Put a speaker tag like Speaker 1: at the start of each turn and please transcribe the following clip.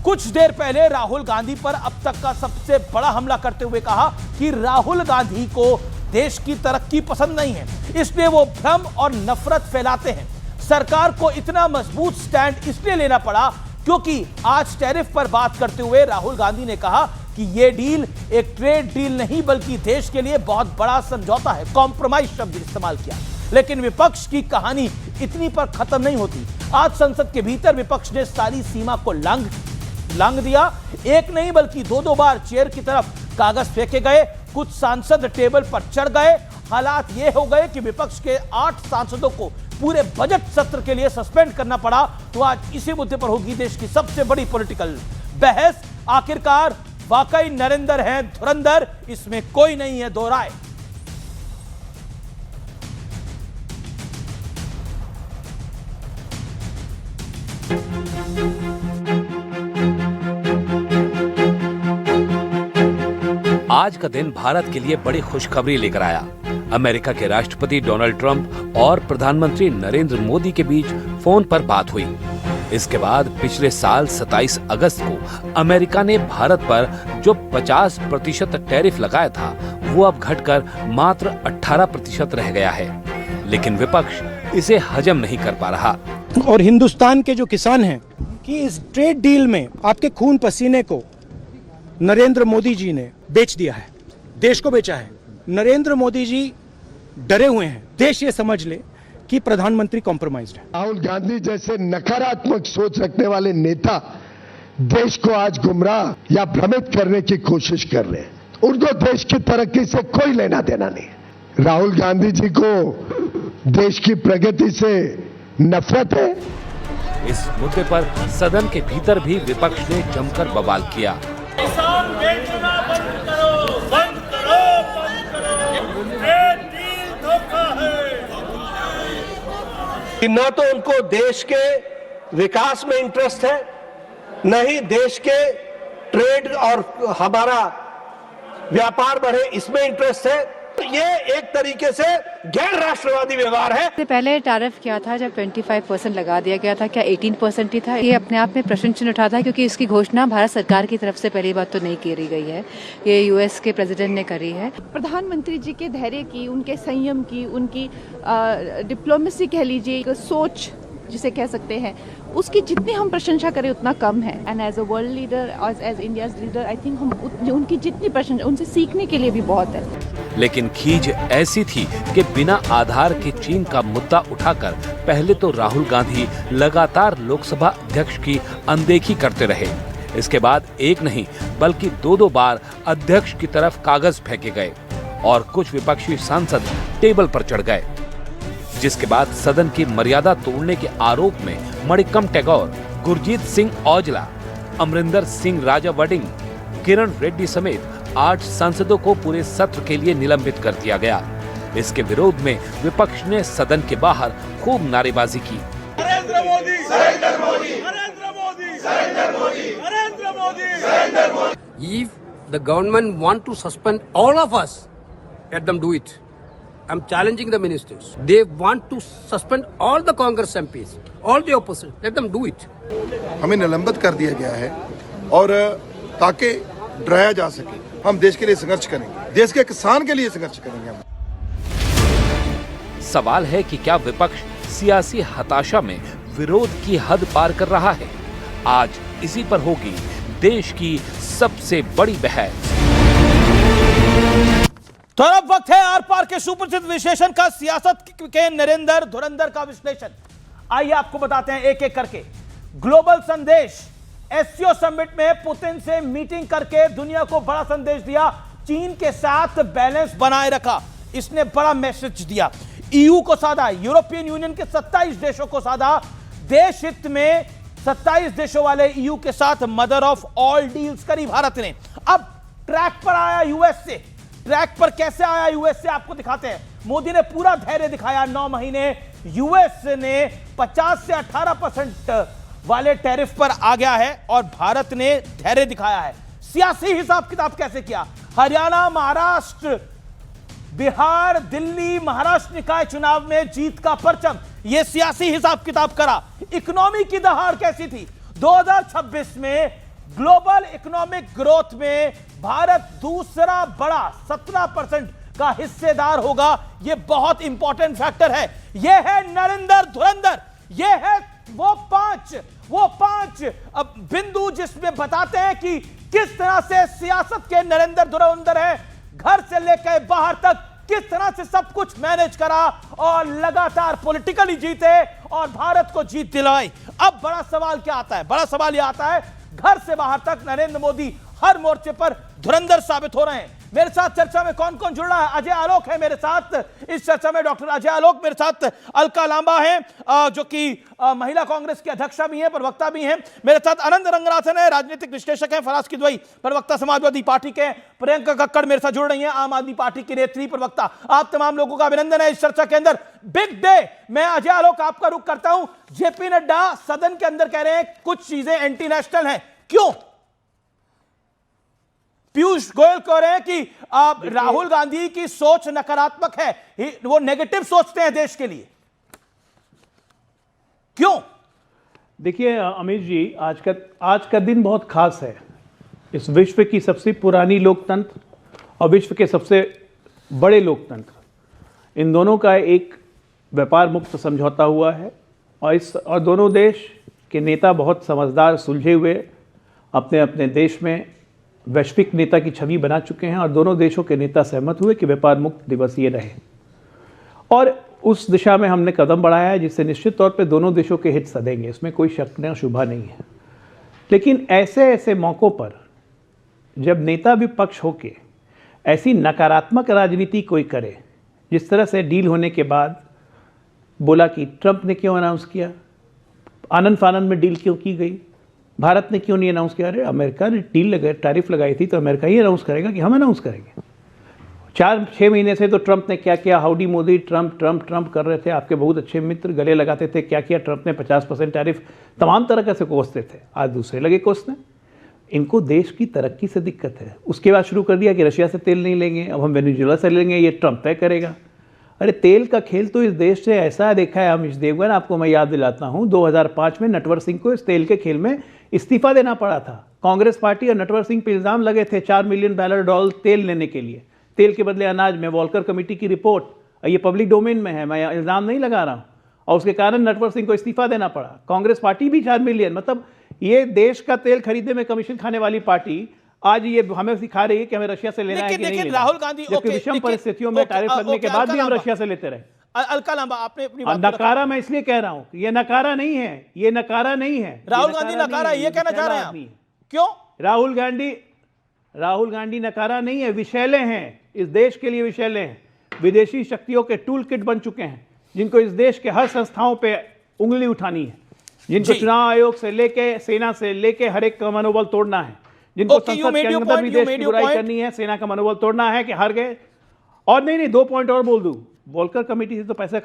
Speaker 1: कुछ देर पहले राहुल गांधी पर अब तक का सबसे बड़ा हमला करते हुए कहा कि राहुल गांधी को देश की तरक्की पसंद नहीं है, इसलिए वो भ्रम और नफरत फैलाते हैं। सरकार को इतना मजबूत स्टैंड इसलिए लेना पड़ा क्योंकि आज टैरिफ पर बात करते हुए राहुल गांधी ने कहा कि यह डील एक ट्रेड डील नहीं बल्कि देश के लिए बहुत बड़ा समझौता है। कॉम्प्रोमाइज शब्द इस्तेमाल किया। लेकिन विपक्ष की कहानी इतनी पर खत्म नहीं होती। आज संसद के भीतर विपक्ष ने सारी सीमा को लांघ दिया। एक नहीं बल्कि दो बार चेयर की तरफ कागज फेंके गए, कुछ सांसद टेबल पर चढ़ गए। हालात ये हो गए कि विपक्ष के 8 सांसदों को पूरे बजट सत्र के लिए सस्पेंड करना पड़ा। तो आज इसी मुद्दे पर होगी देश की सबसे बड़ी पॉलिटिकल बहस। आखिरकार वाकई नरेंद्र हैं धुरंधर, इसमें कोई नहीं है दो राय।
Speaker 2: आज का दिन भारत के लिए बड़ी खुशखबरी लेकर आया। अमेरिका के राष्ट्रपति डोनाल्ड ट्रंप और प्रधानमंत्री नरेंद्र मोदी के बीच फोन पर बात हुई। इसके बाद पिछले साल 27 अगस्त को अमेरिका ने भारत पर जो 50% टैरिफ लगाया था वो अब घटकर मात्र 18% रह गया है। लेकिन विपक्ष इसे हजम नहीं कर पा रहा।
Speaker 3: और हिंदुस्तान के जो किसान हैं कि इस ट्रेड डील में आपके खून पसीने को नरेंद्र मोदी जी ने बेच दिया है, देश को बेचा है। नरेंद्र मोदी जी डरे हुए हैं। देश ये समझ ले कि प्रधानमंत्री कॉम्प्रोमाइज्ड है।
Speaker 4: राहुल गांधी जैसे नकारात्मक सोच रखने वाले नेता देश को आज गुमराह या भ्रमित करने की कोशिश कर रहे हैं। उनको देश की तरक्की से कोई लेना देना नहीं। राहुल गांधी जी को देश की प्रगति से नफरत है।
Speaker 2: इस मुद्दे पर सदन के भीतर भी विपक्ष ने जमकर बवाल किया।
Speaker 5: किसान बेचना बंद करो, बंद करो, बंद करो। ट्रेड डील धोखा है।
Speaker 6: न तो उनको देश के विकास में इंटरेस्ट है, न ही देश के ट्रेड और हमारा व्यापार बढ़े इसमें इंटरेस्ट है। ये एक तरीके से गैर राष्ट्रवादी व्यवहार है।
Speaker 7: इससे पहले टैरिफ क्या था जब 25% लगा दिया गया था, क्या 18% ही था? ये अपने आप में प्रश्न चिन्ह उठाता है क्योंकि इसकी घोषणा भारत सरकार की तरफ से पहली बात तो नहीं करी गई है, ये यूएस के प्रेसिडेंट ने करी है।
Speaker 8: प्रधानमंत्री जी के धैर्य की, उनके संयम की, उनकी डिप्लोमेसी कह लीजिए, सोच जिसे कह सकते हैं, उसकी जितनी हम प्रशंसा करें उतना कम है। And as a world leader, as India's leader, I think हम उनकी जितनी प्रशंसा, उनसे सीखने के लिए भी बहुत है।
Speaker 2: लेकिन खींच ऐसी थी कि बिना आधार के चीन का मुद्दा उठाकर पहले तो राहुल गांधी लगातार लोकसभा अध्यक्ष की अनदेखी करते रहे। इसके बाद एक नहीं बल्कि दो बार अध्यक्ष की तरफ कागज फेंके गए और कुछ विपक्षी सांसद टेबल पर चढ़ गए, जिसके बाद सदन की मर्यादा तोड़ने के आरोप में मणिकम टैगोर, गुरजीत सिंह औजला, अमरिंदर सिंह राजा वडिंग, किरण रेड्डी समेत 8 सांसदों को पूरे सत्र के लिए निलंबित कर दिया गया। इसके विरोध में विपक्ष ने सदन के बाहर खूब नारेबाजी की।
Speaker 5: Narendra Modi, Narendra Modi, Narendra Modi, Narendra Modi, Narendra Modi, Narendra Modi.
Speaker 9: If the government want to suspend all of us, let them do it. I'm challenging the ministers. They want to suspend all the Congress MPs, all the opposition. Let them do it.
Speaker 4: हमें निलंबित कर दिया गया है और ताकि डराया जा सके। हम देश के लिए संघर्ष करेंगे, देश के किसान के लिए संघर्ष करेंगे। हम
Speaker 2: सवाल है कि क्या विपक्ष सियासी हताशा में विरोध की हद पार कर रहा है? आज इसी पर होगी देश की सबसे बड़ी बहस।
Speaker 1: तो अब वक्त है आर पार के सुप्रसिद्ध विश्लेषण का, सियासत के नरेंद्र धुरंधर का विश्लेषण। आइए आपको बताते हैं एक एक करके। ग्लोबल संदेश, एससीओ समिट में पुतिन से मीटिंग करके दुनिया को बड़ा संदेश दिया, चीन के साथ बैलेंस बनाए रखा, इसने बड़ा मैसेज दिया। ईयू को साधा, यूरोपियन यूनियन के 27 देशों को साधा, देश हित में 27 देशों वाले ईयू के साथ मदर ऑफ ऑल डील्स करी भारत ने। अब ट्रैक पर आया यूएस से। ट्रैक पर कैसे आया यूएस से आपको दिखाते हैं। मोदी ने पूरा धैर्य दिखाया 9 महीने। यूएस ने 50 से 18% वाले टैरिफ पर आ गया है और भारत ने धैर्य दिखाया है। सियासी हिसाब किताब कैसे किया? हरियाणा, महाराष्ट्र, बिहार, दिल्ली, महाराष्ट्र निकाय चुनाव में जीत का परचम, यह सियासी हिसाब किताब करा। इकोनॉमी की दहाड़ कैसी थी? 2026 में ग्लोबल इकोनॉमिक ग्रोथ में भारत दूसरा बड़ा 17% का हिस्सेदार होगा। यह बहुत इंपॉर्टेंट फैक्टर है। यह है नरेंद्र धुरंधर, यह है वो पांच अब बिंदु जिसमें बताते हैं कि किस तरह से सियासत के नरेंद्र धुरंधर है, घर से लेकर बाहर तक किस तरह से सब कुछ मैनेज करा और लगातार पॉलिटिकली जीते और भारत को जीत दिलाई। अब बड़ा सवाल क्या आता है? बड़ा सवाल यह आता है, घर से बाहर तक नरेंद्र मोदी हर मोर्चे पर धुरंधर साबित हो रहे हैं। मेरे साथ चर्चा में कौन कौन जुड़ रहा है? अजय आलोक है मेरे साथ इस चर्चा में, डॉक्टर अजय आलोक मेरे साथ, अलका लांबा है जो कि महिला कांग्रेस की अध्यक्षा भी हैं, प्रवक्ता भी हैं। मेरे साथ अनंत रंगनाथन है, राजनीतिक विश्लेषक हैं, फराज किदवई प्रवक्ता समाजवादी पार्टी के, प्रियंका कक्कड़ मेरे साथ जुड़ रही हैं, आम आदमी पार्टी की नेत्री प्रवक्ता। आप तमाम लोगों का अभिनंदन है इस चर्चा के अंदर। Big day. मैं अजय आलोक आपका रुख करता हूं। जेपी नड्डा सदन के अंदर कह रहे हैं कुछ चीजें एंटी नेशनल हैं, क्यों? पीयूष गोयल कह रहे हैं कि राहुल गांधी की सोच नकारात्मक है, वो नेगेटिव सोचते हैं देश के लिए, क्यों?
Speaker 10: देखिए अमित जी, आज का दिन बहुत खास है। इस विश्व की सबसे पुरानी लोकतंत्र और विश्व के सबसे बड़े लोकतंत्र, इन दोनों का एक व्यापार मुक्त समझौता हुआ है और दोनों देश के नेता बहुत समझदार, सुलझे हुए अपने अपने देश में वैश्विक नेता की छवि बना चुके हैं और दोनों देशों के नेता सहमत हुए कि व्यापार मुक्त दिवस ये रहे और उस दिशा में हमने कदम बढ़ाया है जिससे निश्चित तौर पे दोनों देशों के हित सधेंगे, इसमें कोई शक न शुबा नहीं है। लेकिन ऐसे मौक़ों पर जब नेता विपक्ष होके ऐसी नकारात्मक राजनीति कोई करे, जिस तरह से डील होने के बाद बोला कि ट्रंप ने क्यों अनाउंस किया, आनंद फानंद में डील क्यों की गई, भारत ने क्यों नहीं अनाउंस किया? अरे अमेरिका ने टैरिफ लगाई थी तो अमेरिका ही अनाउंस करेगा कि हम अनाउंस करेंगे। 4-6 महीने से तो ट्रंप ने क्या किया, हाउडी मोदी, ट्रंप कर रहे थे। आपके बहुत अच्छे मित्र गले लगाते थे, क्या किया ट्रंप ने? 50% टैरिफ, तमाम तरह से कोसते थे। आज दूसरे लगे कोसने। इनको देश की तरक्की से दिक्कत है। उसके बाद शुरू कर दिया कि रशिया से तेल नहीं लेंगे, अब हम वेनेजुएला से लेंगे, ये ट्रंप तय करेगा। अरे तेल का खेल तो इस देश से ऐसा देखा है अमित देवगन, आपको मैं याद दिलाता हूँ 2005 में नटवर सिंह को इस तेल के खेल में इस्तीफा देना पड़ा था। कांग्रेस पार्टी और नटवर सिंह पे इल्ज़ाम लगे थे 4 मिलियन बैरल डॉलर तेल लेने के लिए, तेल के बदले अनाज में। वॉल्कर कमेटी की रिपोर्ट, ये पब्लिक डोमेन में है, मैं इल्ज़ाम नहीं लगा रहा हूँ। और उसके कारण नटवर सिंह को इस्तीफा देना पड़ा। कांग्रेस पार्टी भी 4 मिलियन, मतलब ये देश का तेल खरीदने में कमीशन खाने वाली पार्टी आज ये हमें सिखा रही है कि हमें रशिया से लेना है कि नहीं।
Speaker 1: राहुल गांधी
Speaker 10: विषम परिस्थितियों में टैरिफ लगने के बाद भी हम रशिया से लेते रहे।
Speaker 1: अलका लांबा, आपने अपनी बात
Speaker 10: नकारा, मैं इसलिए कह रहा हूं ये नकारा नहीं है, ये नकारा नहीं है।
Speaker 1: राहुल गांधी नकारा, ये कहना चाह रहे हैं आप? क्यों?
Speaker 10: राहुल गांधी नकारा नहीं है, विषैले हैं, इस देश के लिए विषैले हैं। विदेशी शक्तियों के टूल किट बन चुके हैं, जिनको इस देश के हर संस्थाओं पे उंगली उठानी है, जिनको चुनाव आयोग से लेके, सेना से लेके हर एक का मनोबल तोड़ना है, जिनको संसद के अंदर भी देश की बुराई करनी है, सेना का मनोबल तोड़ना है कि हार गए। और नहीं 2 पॉइंट और बोल दूं, वॉल्कर कमेटी से तो पैसे